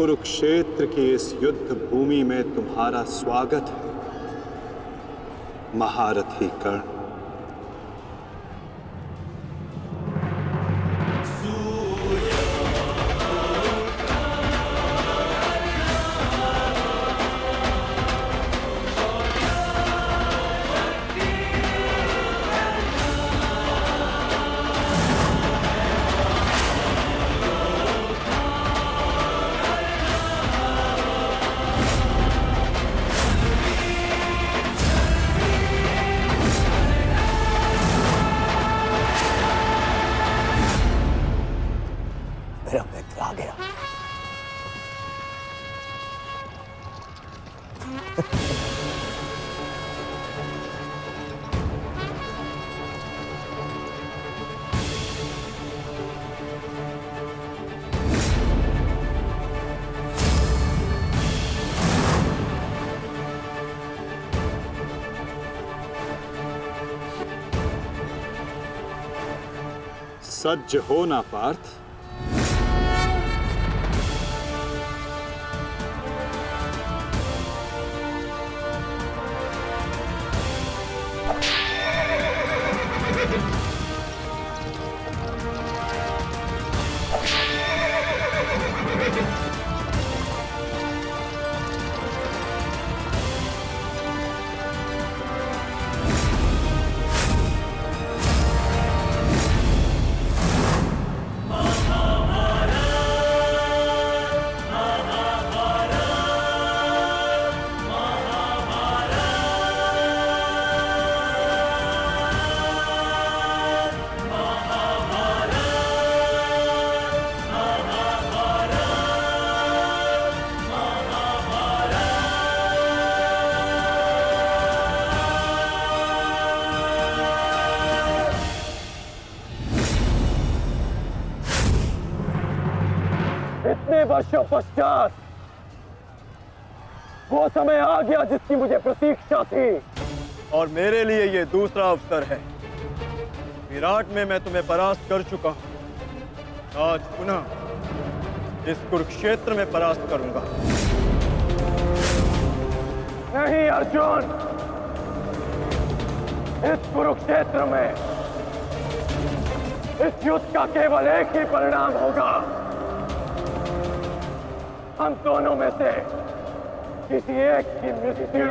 कुरुक्षेत्र की इस युद्ध भूमि में तुम्हारा स्वागत है, महारथी कर्ण। मेरा मित्र आ गया। सज्ज हो ना पार्थ। इतने वर्षों पश्चात वो समय आ गया जिसकी मुझे प्रतीक्षा थी, और मेरे लिए ये दूसरा अवसर है। विराट में मैं तुम्हें परास्त कर चुका हूं, आज पुनः इस कुरुक्षेत्र में परास्त करूंगा। नहीं अर्जुन, इस कुरुक्षेत्र में इस युद्ध का केवल एक ही परिणाम होगा। हम दोनों में से किसी एक की मृत्यु।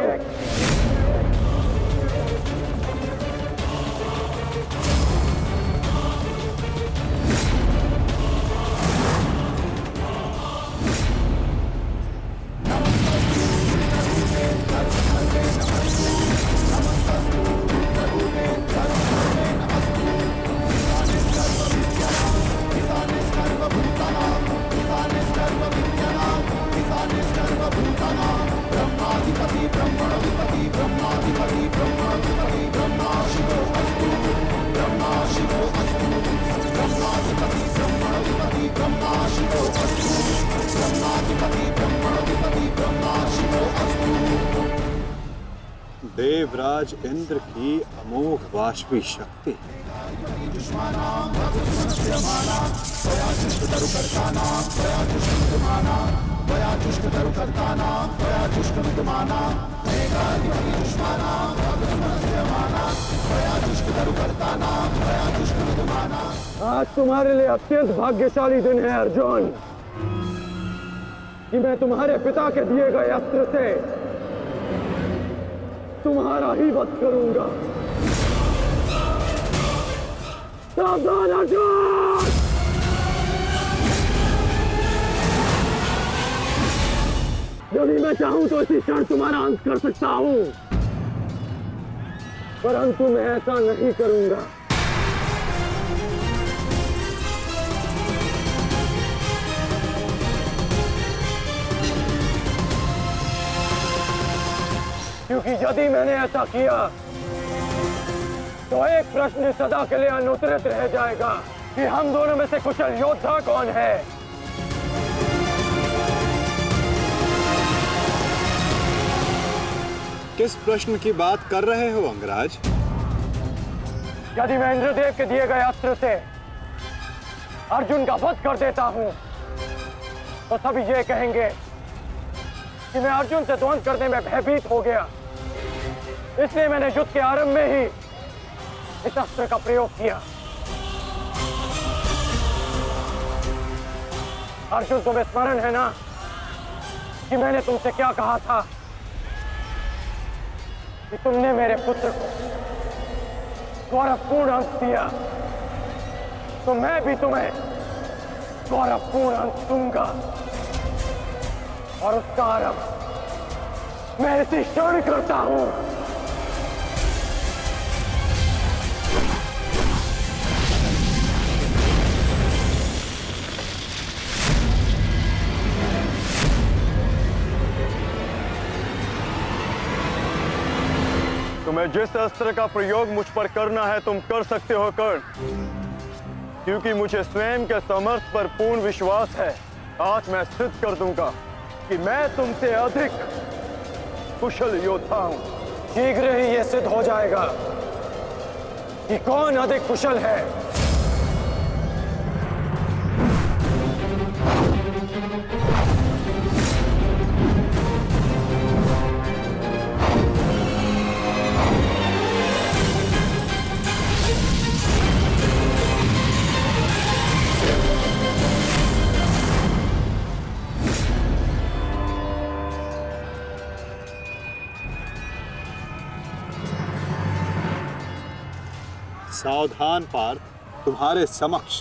देवराज इंद्र की अमोघ वाष्पी शक्ति। आज तुम्हारे लिए अत्यंत भाग्यशाली दिन है अर्जुन, कि मैं तुम्हारे पिता के दिए गए अस्त्र से तुम्हारा ही वध करूंगा। सावधान अर्जुन! यदि मैं चाहूं तो इसी क्षण तुम्हारा अंत कर सकता हूं, परंतु मैं ऐसा नहीं करूंगा। क्योंकि यदि मैंने ऐसा किया तो एक प्रश्न सदा के लिए अनुत्तरित रह जाएगा कि हम दोनों में से कुशल योद्धा कौन है। किस प्रश्न की बात कर रहे हो अंगराज? यदि मैं इंद्रदेव के दिए गए अस्त्र से अर्जुन का वध कर देता हूं तो सभी ये कहेंगे कि मैं अर्जुन से ध्वंस करने में भयभीत हो गया, इसलिए मैंने युद्ध के आरंभ में ही इस अस्त्र का प्रयोग किया। अर्जुन, तुम्हें स्मरण है ना कि मैंने तुमसे क्या कहा था कि तुमने मेरे पुत्र को गौरवपूर्ण अंश दिया, तो मैं भी तुम्हें गौरवपूर्ण अंश दूंगा, और उसका आरंभ मैं इसी क्षण करता हूं। तुम्हें जिस अस्त्र का प्रयोग मुझ पर करना है तुम कर सकते हो कर्ण, क्योंकि मुझे स्वयं के सामर्थ्य पर पूर्ण विश्वास है। आज मैं सिद्ध कर दूंगा कि मैं तुमसे अधिक कुशल योद्धा हूं। शीघ्र ही यह सिद्ध हो जाएगा कि कौन अधिक कुशल है। सावधान पार्थ, तुम्हारे समक्ष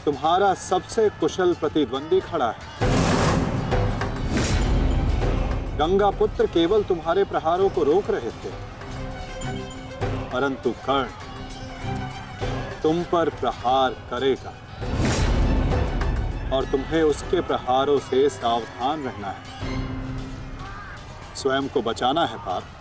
तुम्हारा सबसे कुशल प्रतिद्वंदी खड़ा है। गंगा पुत्र केवल तुम्हारे प्रहारों को रोक रहे थे, परंतु कर्ण तुम पर प्रहार करेगा और तुम्हें उसके प्रहारों से सावधान रहना है। स्वयं को बचाना है पार्थ।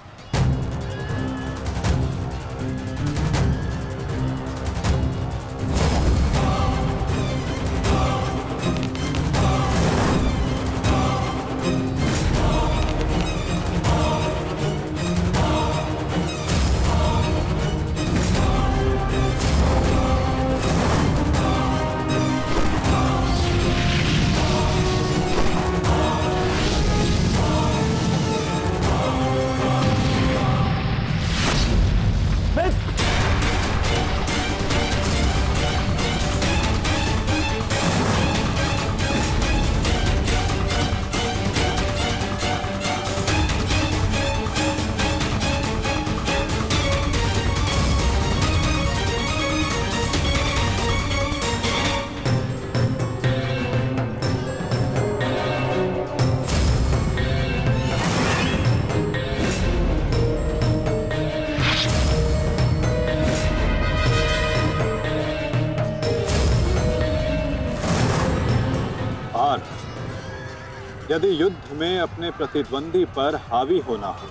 यदि युद्ध में अपने प्रतिद्वंदी पर हावी होना हो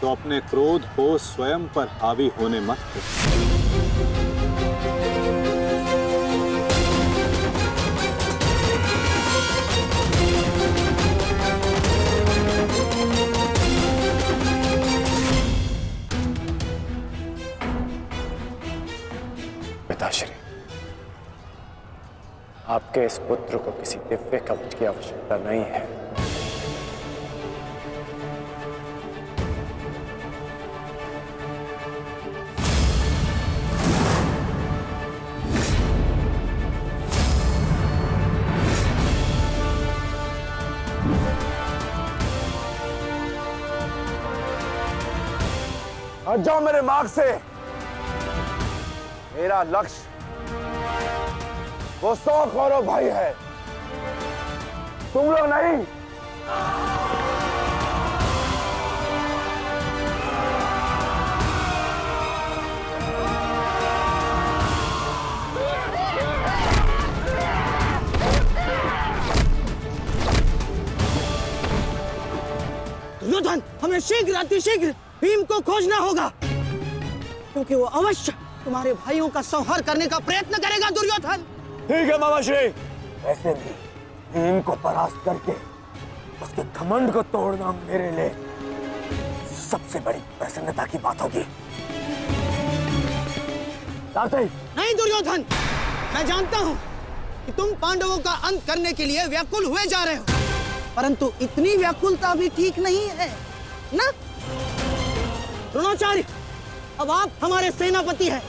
तो अपने क्रोध को स्वयं पर हावी होने मत दो। पिताश्री, आपके इस पुत्र को किसी दिव्य कवच की आवश्यकता नहीं है। हट जाओ मेरे मार्ग से। मेरा लक्ष्य वो 100 कौरव भाई है, तुम लोग नहीं। दुर्योधन, हमें शीघ्र अतिशीघ्र भीम को खोजना होगा, क्योंकि वो अवश्य तुम्हारे भाइयों का संहार करने का प्रयत्न करेगा। दुर्योधन, ठीक है मामाश्री। वैसे भी भीम को परास्त करके उसके घमंड को तोड़ना मेरे लिए सबसे बड़ी प्रसन्नता की बात होगी। नहीं दुर्योधन, मैं जानता हूं कि तुम पांडवों का अंत करने के लिए व्याकुल हुए जा रहे हो, परंतु इतनी व्याकुलता भी ठीक नहीं है ना? द्रोणाचार्य, अब आप हमारे सेनापति हैं,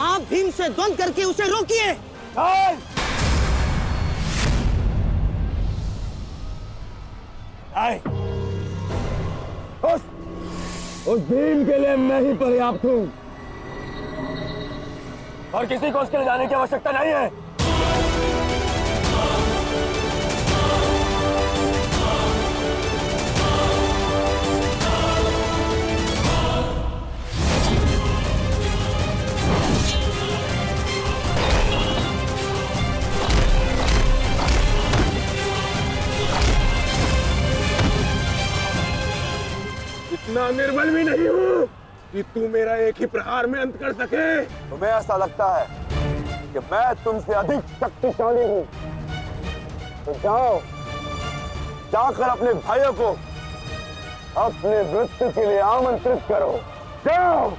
आप भीम से द्वंद्व करके उसे रोकिए। उस भीम के लिए मैं ही पर्याप्त हूं और किसी को उसके लिए जाने की आवश्यकता नहीं है। इतना निर्बल भी नहीं हूँ कि तू मेरा एक ही प्रहार में अंत कर सके। तुम्हें ऐसा लगता है कि मैं तुमसे अधिक शक्तिशाली हूँ, तो जाओ, जाकर अपने भाइयों को अपने मृत्यु के लिए आमंत्रित करो। जाओ।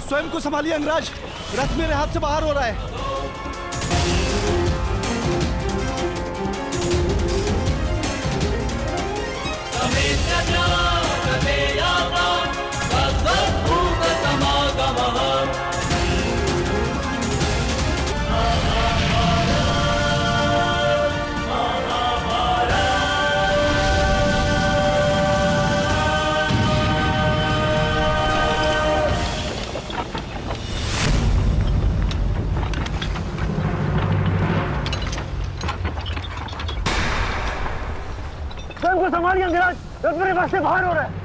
स्वयं को संभालिए अंगराज, रथ मेरे हाथ से बाहर हो रहा है। स्वयं को संभालिए अंगराज, रथ मेरे पास से बाहर हो रहा है।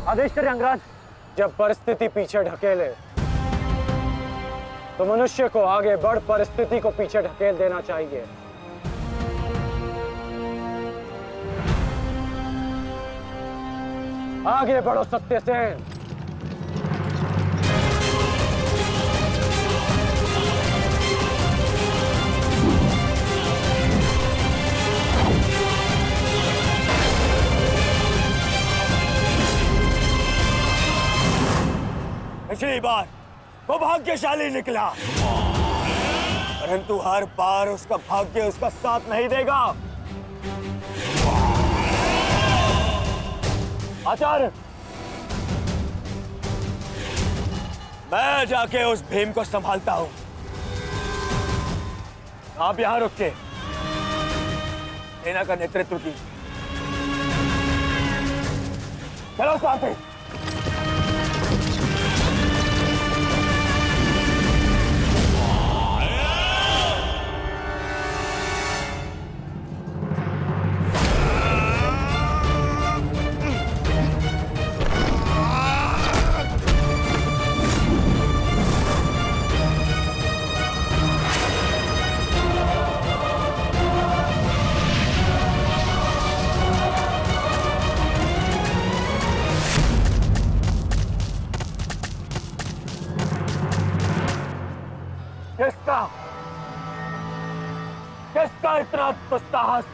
आदेश करें अंगराज। जब परिस्थिति पीछे ढकेले तो मनुष्य को आगे बढ़ परिस्थिति को पीछे ढकेल देना चाहिए। आगे बढ़ो सत्यसेन। पिछली बार वो भाग्यशाली निकला, परंतु हर बार उसका भाग्य उसका साथ नहीं देगा। आचार्य, मैं जाके उस भीम को संभालता हूं, आप यहां रुक के सेना का नेतृत्व की। चलो साथी। किसका इतना साहस?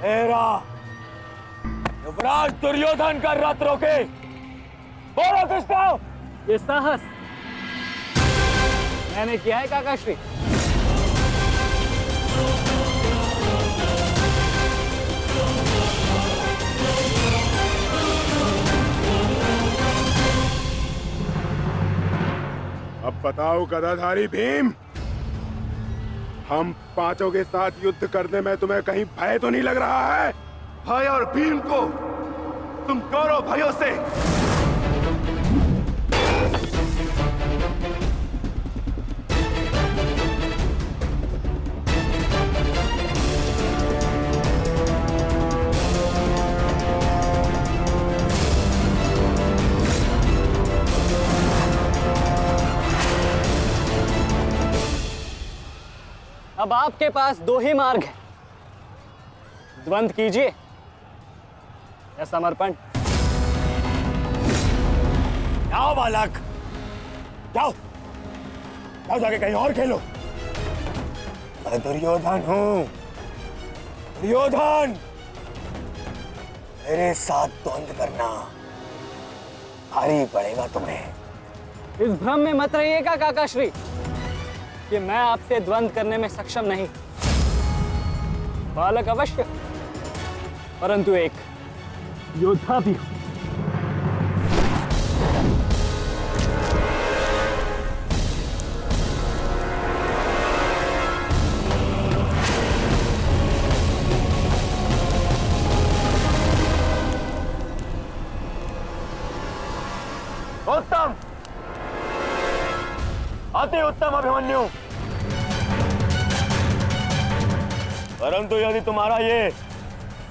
मेरा युवराज दुर्योधन का रथ रोके। बोलो किसका? ये साहस मैंने किया है काकाश्री। बताओ गदाधारी भीम, हम पांचों के साथ युद्ध करने में तुम्हें कहीं भय तो नहीं लग रहा है? भाई और भीम को तुम कौरव भाइयों से अब आपके पास दो ही मार्ग हैं, द्वंद्व कीजिए या समर्पण। जाओ बालक, जाओ जाओ, जाके कहीं और खेलो। मैं दुर्योधन हूं, दुर्योधन। मेरे साथ द्वंद्व करना भारी पड़ेगा तुम्हें। इस भ्रम में मत रहिएगा काकाश्री कि मैं आपसे द्वंद्व करने में सक्षम नहीं। बालक अवश्य, परंतु एक योद्धा भी हूं। उत्तम, अति उत्तम अभिमन्यु। परंतु यदि तुम्हारा ये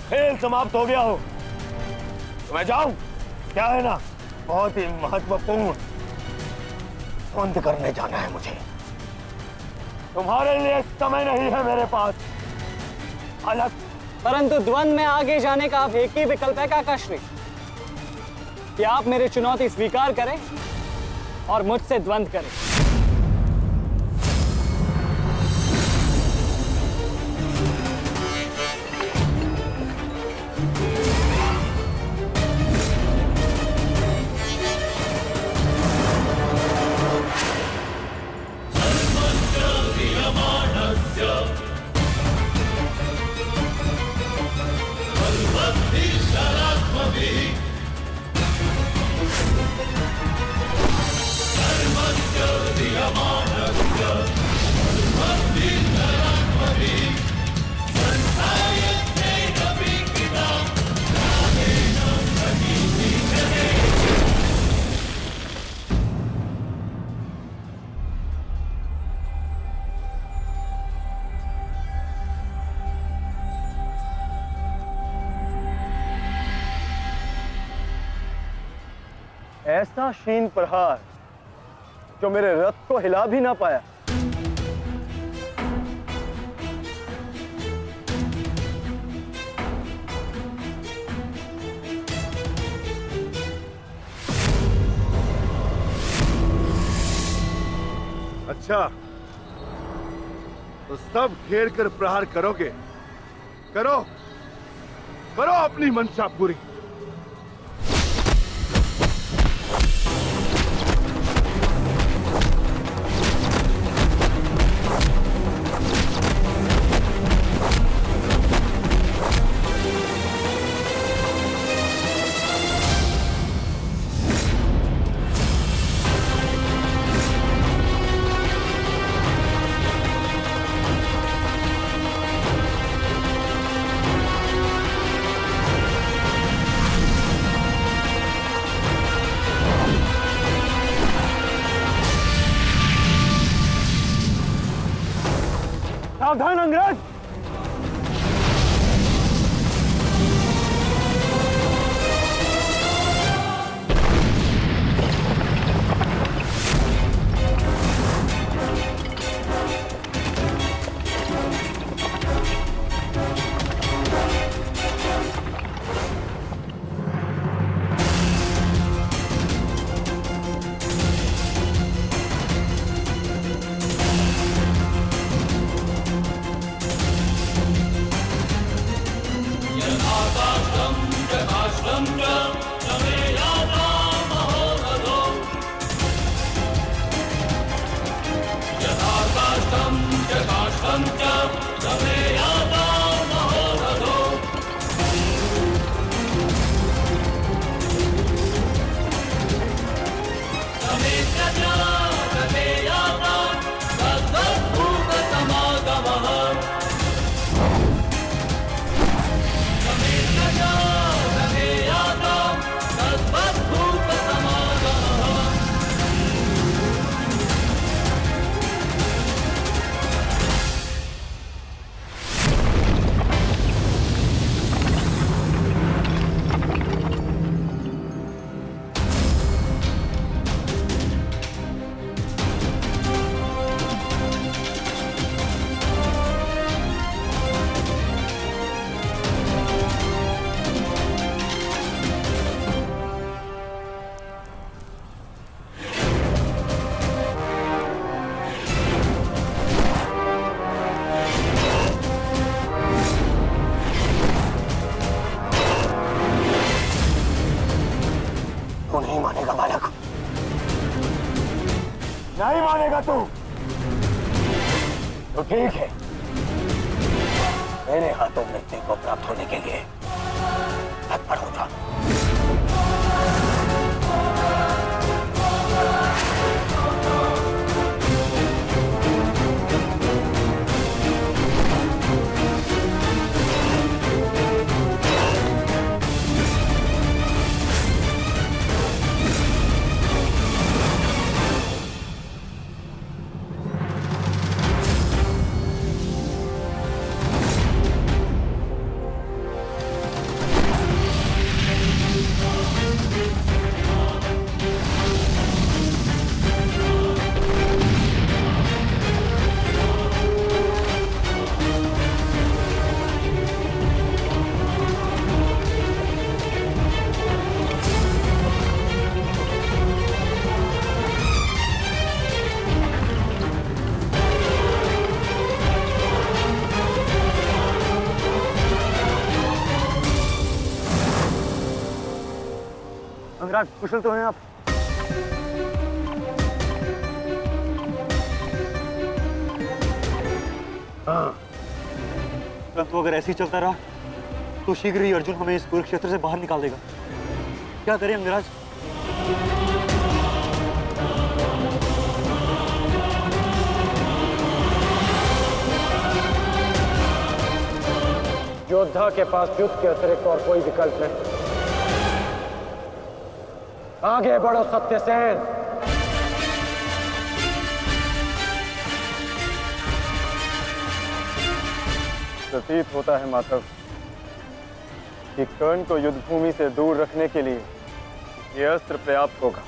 खेल समाप्त हो गया हो तो मैं जाऊं? क्या है ना, बहुत ही महत्वपूर्ण द्वंद्व करने जाना है मुझे। तुम्हारे लिए समय नहीं है मेरे पास अलग। परंतु द्वंद्व में आगे जाने का अब एक ही विकल्प है काकाश्री, कि आप मेरी चुनौती स्वीकार करें और मुझसे द्वंद्व करें। ऐसा शीन प्रहार जो मेरे रथ को हिला भी ना पाया। अच्छा, तो सब घेर कर प्रहार करोगे? करो करो अपनी मंशा पूरी। सावधान अंगराज! चाहेगा तू? तो ठीक है, मेरे हाथों मृत्यु को प्राप्त होने के लिए तत्पर हो जा। अंगराज, कुशल तो हैं आप? हाँ। परंतु अगर ऐसे ही चलता रहा तो शीघ्र ही अर्जुन हमें इस कुरुक्षेत्र से बाहर निकाल देगा। क्या करें अंगराज? योद्धा के पास युद्ध के अतिरिक्त और कोई विकल्प नहीं। आगे बढ़ो सत्यसेन। प्रतीत होता है माधव कि कर्ण को युद्ध भूमि से दूर रखने के लिए यह अस्त्र पर्याप्त होगा।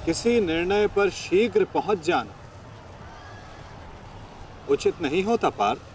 किसी निर्णय पर शीघ्र पहुंच जाना उचित नहीं होता पार्थ।